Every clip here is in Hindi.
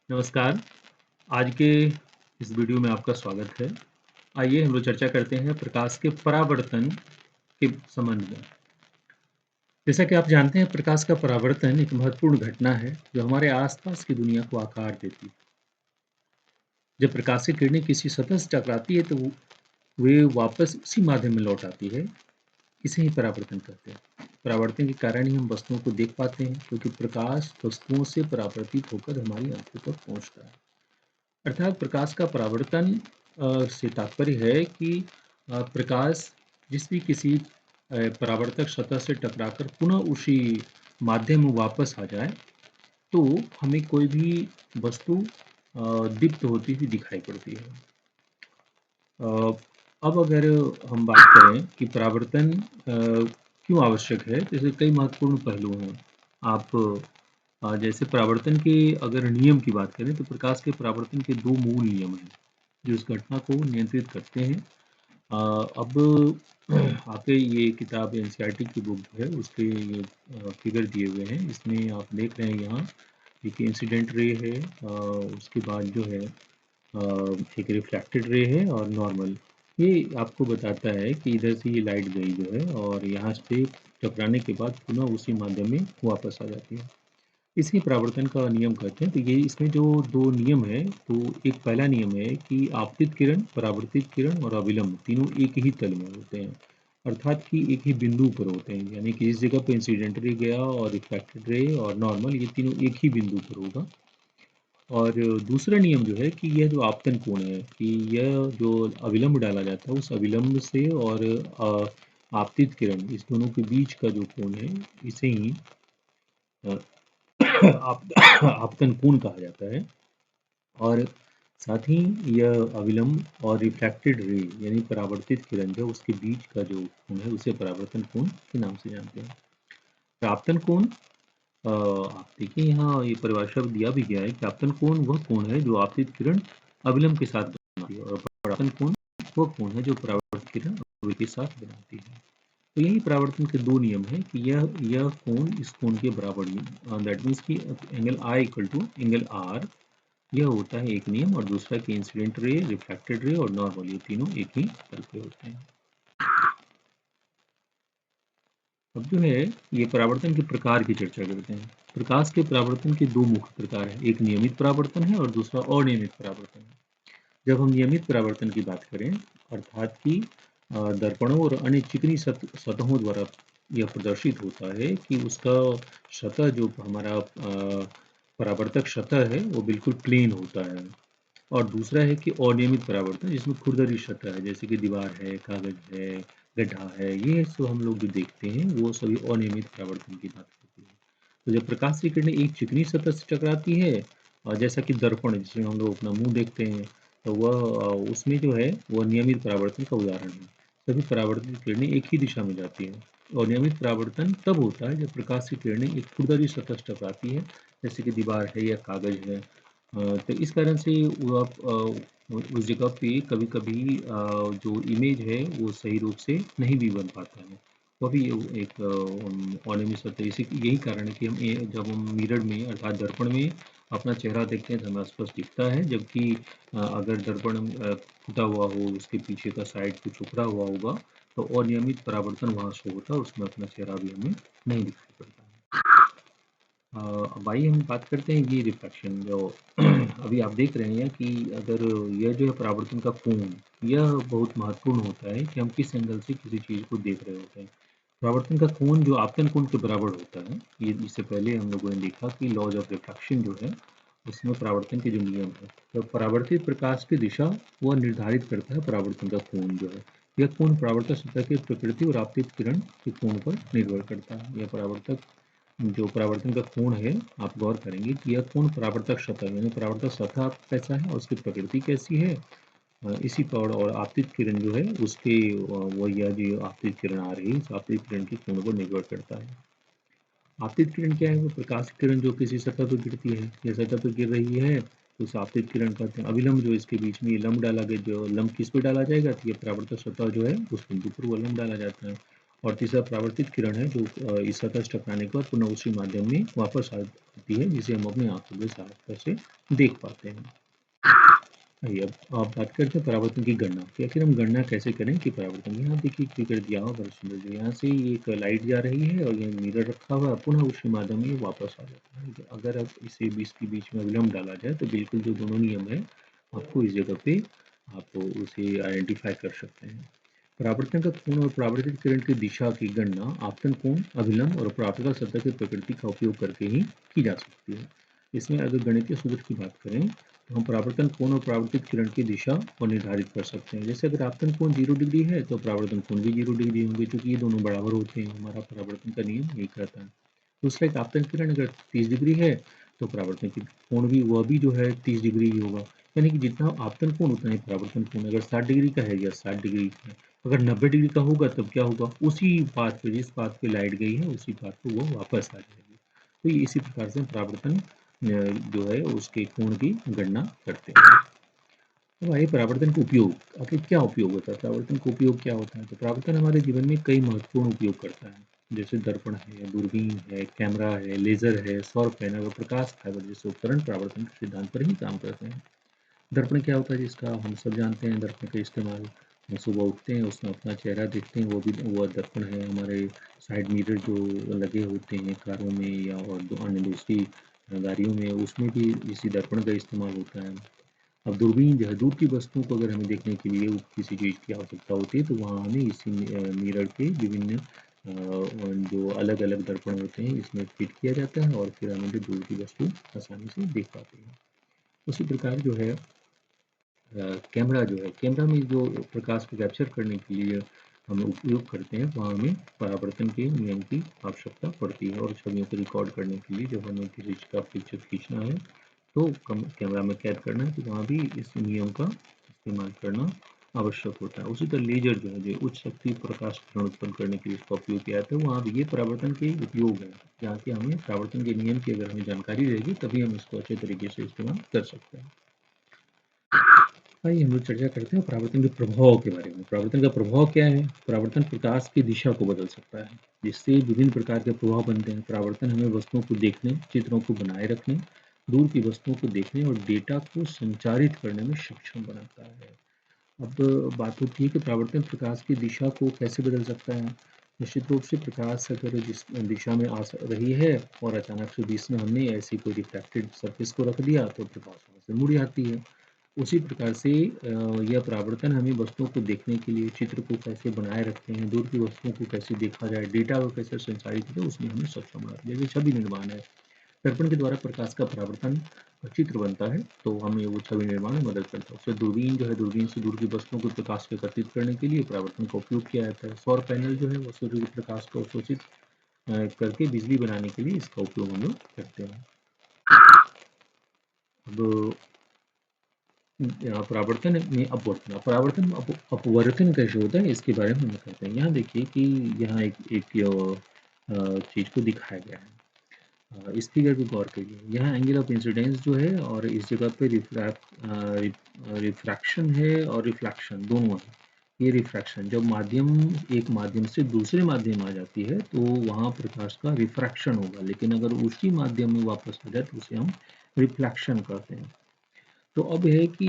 नमस्कार। आज के इस वीडियो में आपका स्वागत है। आइए हम लोग चर्चा करते हैं प्रकाश के परावर्तन के संबंध में। जैसा कि आप जानते हैं, प्रकाश का परावर्तन एक महत्वपूर्ण घटना है जो हमारे आसपास की दुनिया को आकार देती है। जब प्रकाश की किरणें किसी सतह से टकराती है तो वे वापस उसी माध्यम में लौट आती है। इसे ही परावर्तन कहते हैं। परावर्तन के कारण ही हम वस्तुओं को देख पाते हैं, क्योंकि प्रकाश वस्तुओं से परावर्तित होकर हमारी आंखों तक पहुंचता है। अर्थात प्रकाश का परावर्तन से तात्पर्य है कि प्रकाश जिस भी किसी परावर्तक सतह से टकराकर पुनः उसी माध्यम में वापस आ जाए तो हमें कोई भी वस्तु दीप्त होती हुई दिखाई पड़ती है। अब अगर हम बात करें कि परावर्तन क्यों आवश्यक है, तो इसके कई महत्वपूर्ण पहलू हैं। आप जैसे परावर्तन के अगर नियम की बात करें तो प्रकाश के परावर्तन के दो मूल नियम हैं जो इस घटना को नियंत्रित करते हैं। अब आपके ये किताब एनसीईआरटी की बुक है, उसके ये फिगर दिए हुए हैं। इसमें आप देख रहे हैं यहाँ एक इंसिडेंट रे है, उसके बाद जो है एक रिफ्लेक्टेड रे है और नॉर्मल। ये आपको बताता है कि इधर से ये लाइट गई जो है और यहाँ से टकराने के बाद पुनः उसी माध्यम में वापस आ जाती है। इसी परावर्तन का नियम कहते हैं। तो ये इसमें जो दो नियम है, तो एक पहला नियम है कि आपतित किरण, परावर्तित किरण और अविलंब तीनों एक ही तल में होते हैं, अर्थात कि एक ही बिंदु पर होते हैं। यानी कि इस जगह पे इंसिडेंट रे गया और रिफ्लेक्टेड रे और नॉर्मल, ये तीनों एक ही बिंदु पर होगा। और दूसरा नियम जो है कि यह जो आपतन कोण है, कि यह जो अविलंब डाला जाता है उस अविलंब से और आपतित किरण, इस दोनों के बीच का जो कोण है, इसे ही आपतन कोण कहा जाता है। और साथ ही यह अविलंब और रिफ्लेक्टेड रे यानी परावर्तित किरण जो उसके बीच का जो कोण है उसे परावर्तन कोण के नाम से जानते हैं। तो आपतन कोण, आप देखिए यहाँ ये परिभाषा दिया भी गया है कि आपतन कोण वह कोण है जो आपतित किरण अविलंब के साथ बनाती है, और परावर्तन कोण वह कोण है जो परावर्तित किरण अविलंब के साथ बनाती है। तो यही परावर्तन के दो नियम है कि यह कोण इस कोण के बराबर, दैट मीन्स कि angle I equal to angle R, यह होता है एक नियम। और दूसरा कि इंसिडेंट रे, रिफ्लेक्टेड रे और नॉर्मल, ये तीनों एक ही तल पे होते हैं। अब जो है ये परावर्तन के प्रकार की चर्चा करते हैं। प्रकाश के परावर्तन के दो मुख्य प्रकार हैं, एक नियमित परावर्तन है और दूसरा अनियमित परावर्तन है। जब हम नियमित परावर्तन की बात करें, अर्थात कि दर्पणों और अन्य चिकनी सतहों द्वारा यह प्रदर्शित होता है कि उसका सतह जो हमारा परावर्तक सतह है वो बिल्कुल प्लेन होता है। और दूसरा है कि अनियमित परावर्तन, जिसमें खुरदरी सतह है, जैसे कि दीवार है, कागज है, गड्ढा है, ये सब हम लोग जो देखते हैं वो सभी अनियमित परावर्तन की बात करती है। तो जब प्रकाश की किरणें एक चिकनी सतह से टकराती है, और जैसा कि दर्पण जिसमें हम लोग अपना मुंह देखते हैं, तो वह उसमें जो है वह नियमित परावर्तन का उदाहरण है। सभी परावर्तित किरणें एक ही दिशा में जाती हैं। और नियमित परावर्तन तब होता है जब प्रकाश की किरणें एक खुरदरी सतह से टकराती है, जैसे कि दीवार है या कागज है। तो इस कारण से वो आप उस जगह पे कभी-कभी जो इमेज है वो सही रूप से नहीं भी बन पाता है। वो भी एक अनियमित सतह, इसी यही कारण है कि जब हम मिरर में अर्थात दर्पण में अपना चेहरा देखते हैं तो हमें स्पष्ट दिखता है, जबकि अगर दर्पण फूटा हुआ हो, उसके पीछे का साइड कुछ उखड़ा हुआ होगा, तो अनियमित परावर्तन वहाँ शो होता है, उसमें अपना चेहरा भी हमें नहीं दिखाई पड़ता है। अब आइए हम बात करते हैं ये रिफ्लेक्शन जो अभी आप देख रहे हैं कि अगर यह जो है परावर्तन का कोण, यह बहुत महत्वपूर्ण होता है कि हम किस एंगल से किसी चीज़ को देख रहे होते हैं। परावर्तन का कोण जो आपतन कोण के बराबर होता है, ये इससे पहले हम लोगों ने देखा कि लॉज ऑफ रिफ्लेक्शन जो है उसमें परावर्तन के जो नियम है, तो परावर्तित प्रकाश की दिशा वह निर्धारित करता है परावर्तन का कोण जो है। यह कोण परावर्तक सतह की प्रकृति और आपतित किरण के कोण पर निर्भर करता है। यह परावर्तक जो परावर्तन का कोण है, आप गौर करेंगे कि यह कोण परावर्तक सतह यानी परावर्तक सतह कैसा है और उसकी प्रकृति कैसी है, इसी पर और आपतित किरण जो है उसके वो यह जो आपतित किरण आ रही है, इस आपतित किरण के कोण पर निर्भर करता है। आपतित किरण क्या है? वो प्रकाश किरण जो किसी सतह पर गिरती है, यह सतह पर गिर रही है तो उसे आपतित किरण कहते हैं। अभिलंब जो इसके बीच में ये लंब डाला गया, जो लंब किस पे डाला जाएगा, तो ये परावर्तक सतह जो है उस बिंदु पर वो लंब डाला जाता है। और तीसरा परावर्तित किरण है जो इस सतह से टकराने के बाद पुनः उसी माध्यम में वापस आती है, जिसे हम अपनी आंखों की सहायता से देख पाते हैं। आइए अब आप बात करते हैं परावर्तन की गणना कि आखिर हम गणना कैसे करें कि परावर्तन की। यहाँ देखिए फिगर दिया हुआ बड़ा सुंदर जो यहाँ से एक लाइट जा रही है और ये मिरर रखा हुआ है, पुनः उसी माध्यम में ये वापस आ जाता है। अगर अब इसे इसके बीच में विलंब डाला जाए तो बिल्कुल जो दोनों नियम है आपको इस जगह पे आप उसे आइडेंटिफाई कर सकते हैं। परावर्तन का कोण और परावर्तित किरण की दिशा की गणना आपतन कोण, अभिलंब और परावर्तक सतह की प्रकृति का उपयोग करके ही की जा सकती है। इसमें अगर गणितीय सूत्र की बात करें तो हम परावर्तन कोण और परावर्तित किरण की दिशा को निर्धारित कर सकते हैं। जैसे अगर आपतन कोण 0 डिग्री है तो परावर्तन कोण भी 0 डिग्री होंगे, क्योंकि ये दोनों बराबर होते हैं। हमारा परावर्तन का नियम एक रहता है। दूसरा एक आपतन किरण अगर 30 डिग्री है तो परावर्तन की कोण भी वह भी जो है 30 डिग्री ही होगा। यानी कि जितना आपतन कोण उतना ही परावर्तन कोण। अगर 60 डिग्री का है या 60 डिग्री का है, अगर 90 डिग्री का होगा तब क्या होगा, उसी पाथ पे जिस पाथ पे लाइट गई है उसी पाथ पे वो वापस आ जाएगी। तो ये इसी प्रकार से परावर्तन जो है उसके कोण की गणना करते हैं। तो भाई परावर्तन का उपयोग आखिर क्या उपयोग होता है, परावर्तन का उपयोग क्या होता है। तो परावर्तन हमारे जीवन में कई महत्वपूर्ण उपयोग करता है, जैसे दर्पण है, दूरबीन है, कैमरा है, लेजर है, सौर पैनल और प्रकाश फाइबर जैसे उपकरण परावर्तन के सिद्धांत पर ही काम करते हैं। दर्पण क्या होता है जिसका हम सब जानते हैं, दर्पण का इस्तेमाल हम सुबह उठते हैं उसमें अपना चेहरा देखते हैं, वो दर्पण है। हमारे साइड मिरर जो लगे होते हैं कारों में या और अन्य दूसरी गाड़ियों में, उसमें भी इसी दर्पण का इस्तेमाल होता है। अब दूरबीन जो है दूर की वस्तुओं को अगर हमें देखने के लिए किसी चीज़ की आवश्यकता होती है तो वहाँ हमें इसी मिरर के विभिन्न जो अलग अलग दर्पण होते हैं इसमें फिट किया जाता है और फिर हमें जो दूर की वस्तु आसानी से देख पाते हैं। उसी प्रकार जो है कैमरा जो है, कैमरा में जो प्रकाश को कैप्चर करने के लिए हम उपयोग करते हैं वहाँ हमें परावर्तन के नियम की आवश्यकता पड़ती है। और छवियों को रिकॉर्ड करने के लिए जब हमें किसी चीज़ का पिक्चर खींचना है तो कैमरा में कैद करना है तो वहाँ भी इस नियम का इस्तेमाल करना आवश्यक होता है। उसी तरह लेजर जो है जो उच्च शक्ति प्रकाश किरण उत्पन्न करने के लिए इसका उपयोग किया जाता है, वहाँ भी ये परावर्तन के उपयोग है, जहाँ कि हमें परावर्तन के नियम की अगर हमें जानकारी रहेगी तभी हम इसको अच्छे तरीके से इस्तेमाल कर सकते हैं। आइए हम लोग चर्चा करते हैं परावर्तन के प्रभाव के बारे में। परावर्तन का प्रभाव क्या है? परावर्तन प्रकाश की दिशा को बदल सकता है, जिससे विभिन्न प्रकार के प्रभाव बनते हैं। परावर्तन हमें वस्तुओं को देखने, चित्रों को बनाए रखने, दूर की वस्तुओं को देखने और डेटा को संचारित करने में सक्षम बनाता है। अब बात होती है कि परावर्तन प्रकाश की दिशा को कैसे बदल सकता है। निश्चित रूप से प्रकाश अगर जिस दिशा में रही है और अचानक से बीच में हमने ऐसी कोई रिफ्लेक्टेड सरफेस को रख दिया तो प्रकाश वहाँ से मुड़ जाती है। उसी प्रकार से यह परावर्तन हमें वस्तुओं को देखने के लिए, चित्र को कैसे बनाए रखते हैं, दूर की वस्तुओं को कैसे देखा जाए, डेटा को कैसे संचारित करें, उसमें हमें सक्षम बनाते हैं। जैसे छवि निर्माण है, दर्पण के द्वारा प्रकाश का परावर्तन चित्र बनता है तो हमें वो छवि निर्माण में मदद करता है। उससे दूरबीन जो है, दूरबीन से दूर की वस्तुओं को प्रकाश को एकत्रित करने के लिए परावर्तन का उपयोग किया जाता है। सौर पैनल जो है वो सूर्य के प्रकाश को अवशोषित करके बिजली बनाने के लिए इसका उपयोग हम लोग करते हैं। अब परावर्तन में अपवर्तन, परावर्तन में अपवर्तन कैसे होता है इसके बारे में हम कहते हैं। यहाँ देखिए कि यहाँ एक चीज़ को दिखाया गया है। इस फिगर पे गौर करिए। यहाँ एंगल ऑफ इंसिडेंस जो है और इस जगह पे रिफ्रैक्शन है और रिफ्लेक्शन दोनों है। ये रिफ्रैक्शन जब माध्यम एक माध्यम से दूसरे माध्यम में आ जाती है तो वहाँ प्रकाश का रिफ्रैक्शन होगा, लेकिन अगर उसी माध्यम में वापस आ जाए तो उसे हम रिफ्लेक्शन कहते हैं। तो अब है कि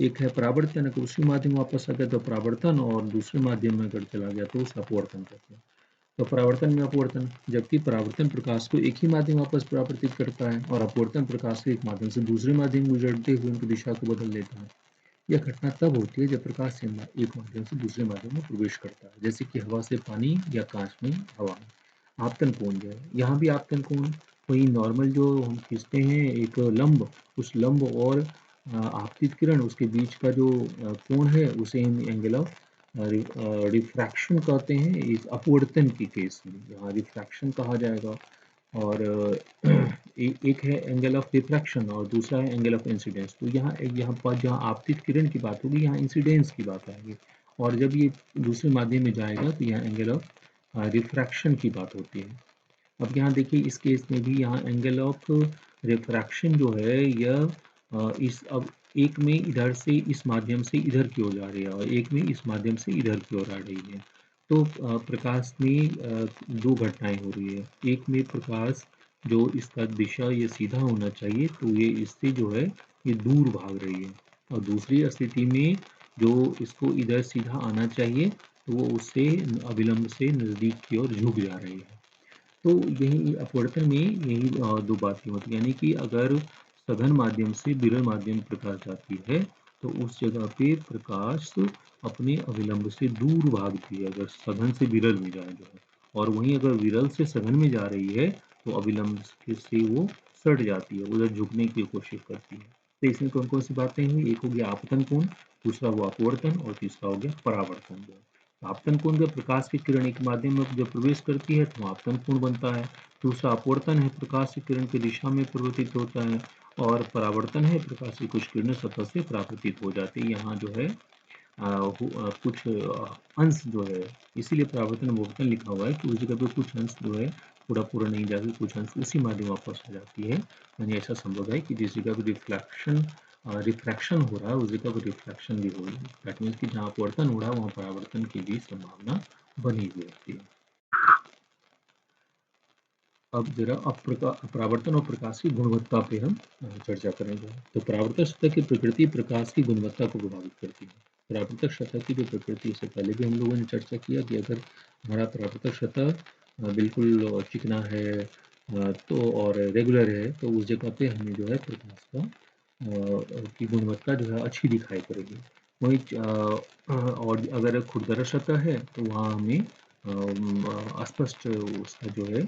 एक है परावर्तन, अगर उसी माध्यम में वापस आ गया तो परावर्तन, और दूसरे माध्यम में अगर चला गया तो उसे अपवर्तन कहते हैं। तो परावर्तन में अपवर्तन, जबकि परावर्तन प्रकाश को एक ही माध्यम वापस परावर्तित करता है और अपवर्तन प्रकाश के एक माध्यम से दूसरे माध्यम में गुजरते हुए उनकी दिशा को बदल देता है। यह घटना तब होती है जब प्रकाश एक माध्यम से दूसरे माध्यम में प्रवेश करता है, जैसे कि हवा से पानी या कांच में हवा में। आपतन कोण जो है, यहाँ भी आपतन कोण वही नॉर्मल जो हम खींचते हैं एक लंब, उस लंब और आपतित किरण उसके बीच का जो कोण है उसे हम एंगल ऑफ रिफ्रैक्शन कहते हैं इस अपवर्तन की केस में। यहाँ रिफ्रैक्शन कहा जाएगा। और एक है एंगल ऑफ रिफ्रैक्शन और दूसरा है एंगल ऑफ इंसिडेंस। तो यहाँ पर जहाँ आपतित किरण की बात होगी यहाँ इंसिडेंस की बात आएगी, और जब ये दूसरे माध्यम में जाएगा तो यहाँ एंगल ऑफ रिफ्रैक्शन की बात होती है। अब यहाँ देखिए इस केस में भी यहाँ एंगल ऑफ रिफ्रैक्शन जो है यह इस अब एक में इधर से इस माध्यम से इधर की ओर जा रही है और एक में इस माध्यम से इधर की ओर आ रही है। तो प्रकाश में दो घटनाएं हो रही है। एक में प्रकाश जो इसका दिशा ये सीधा होना चाहिए, तो ये इससे जो है ये दूर भाग रही है, और दूसरी स्थिति में जो इसको इधर सीधा आना चाहिए, तो वो उससे अविलंब से नज़दीक की ओर झुक जा रही है। तो यही अपवर्तन में यही दो बातें होती हैं, यानी कि अगर सघन माध्यम से विरल माध्यम में प्रकाश जाती है, तो उस जगह पे प्रकाश अपने अविलंब से दूर भागती है, अगर सघन से विरल में जाए जो है। और वहीं अगर विरल से सघन में जा रही है, तो अविलंब से वो सट जाती है, उधर झुकने की कोशिश करती है। तो इसमें कौन कौन सी बातें हैं? एक हो गया आपतन कोण, दूसरा हुआ अपवर्तन, और तीसरा हो गया परावर्तन। आपतन कोण जब प्रकाश की किरण एक माध्यम में जब प्रवेश करती है, तो आपतन कोण बनता है। दूसरा अपवर्तन है, प्रकाश की किरण की दिशा में परिवर्तित होता है। और परावर्तन है, प्रकाश की कुछ किरणें सतह से परावर्तित हो जाती है। यहाँ जो है कुछ अंश जो है, इसीलिए परावर्तन अपवर्तन लिखा हुआ है कि उस जगह पे कुछ अंश जो है पूरा पूरा नहीं जाती, कुछ अंश उसी माध्यम वापस आ जाती है। यानी ऐसा संभव है कि जिस जगह पे रिफ्रैक्शन हो रहा है, उस जगह पर रिफ्लेक्शन भी हो रही है। दैट मीन्स कि जहाँ अपवर्तन हो रहा है, वहाँ परावर्तन की भी संभावना बनी हुई होती है। अब जरा परावर्तन और प्रकाश की गुणवत्ता पे हम चर्चा करेंगे। तो परावर्तक सतह की प्रकृति प्रकाश की गुणवत्ता को प्रभावित करती है। परावर्तक सतह की जो प्रकृति, इससे पहले भी हम लोगों ने चर्चा किया कि अगर हमारा परावर्तक सतह बिल्कुल चिकना है तो और रेगुलर है, तो उस जगह पे हमें जो है प्रकाश का की गुणवत्ता जो है अच्छी दिखाई पड़ेगी। वहीं और अगर खुरदरा सतह है, तो वहाँ हमें अस्पष्ट उसका जो है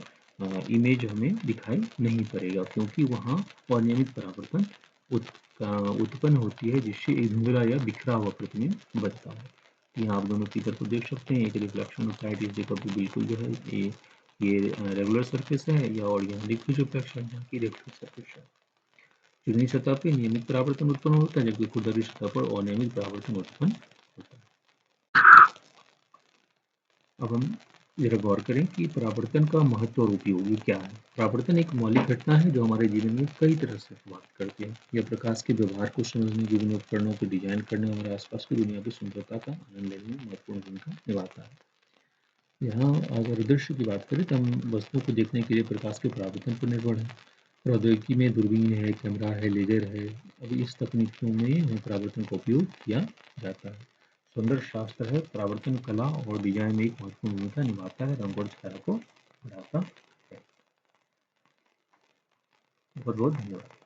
इमेज हमें दिखाई नहीं पड़ेगा, क्योंकि वहाँ अनियमित परावर्तन उत्पन्न होती है, जिससे एक धुंधला या बिखरा हुआ प्रतिबिंब बनता है। यहाँ आप दोनों चित्र को देख सकते हैं, एक रिफ्लेक्शन ऑफ लाइट इस जगह पे बिल्कुल जो है ये रेगुलर सरफेस है, या और यहाँ लिक्विड रिफ्लेक्शन जहाँ की रेगुलर सरफेस है। चिकनी सतह पे नियमित परावर्तन उत्पन्न होता है, जबकि खुरदरी सतह पर अनियमित परावर्तन उत्पन्न होता है। अब हम जरा गौर करें कि परावर्तन का महत्व और उपयोग क्या है। परावर्तन एक मौलिक घटना है जो हमारे जीवन में कई तरह से प्रभावित करती है। यह प्रकाश के व्यवहार को समझने, विभिन्न उपकरणों को डिजाइन करने, हमारे आसपास की दुनिया की सुंदरता का आनंद लेने में महत्वपूर्ण भूमिका निभाता है। यहाँ अगर दृश्य की बात करें, तो हम वस्तुओं को देखने के लिए प्रकाश के परावर्तन पर निर्भर है। प्रौद्योगिकी में दूरबीन है, कैमरा है, लेजर है। अभी इस तकनीकों में परावर्तन का उपयोग किया जाता है। सौंदर्य शास्त्र है, परावर्तन कला और डिजाइन में एक महत्वपूर्ण भूमिका निभाता है, रंग और छाया को बढ़ाता है। बहुत बहुत धन्यवाद।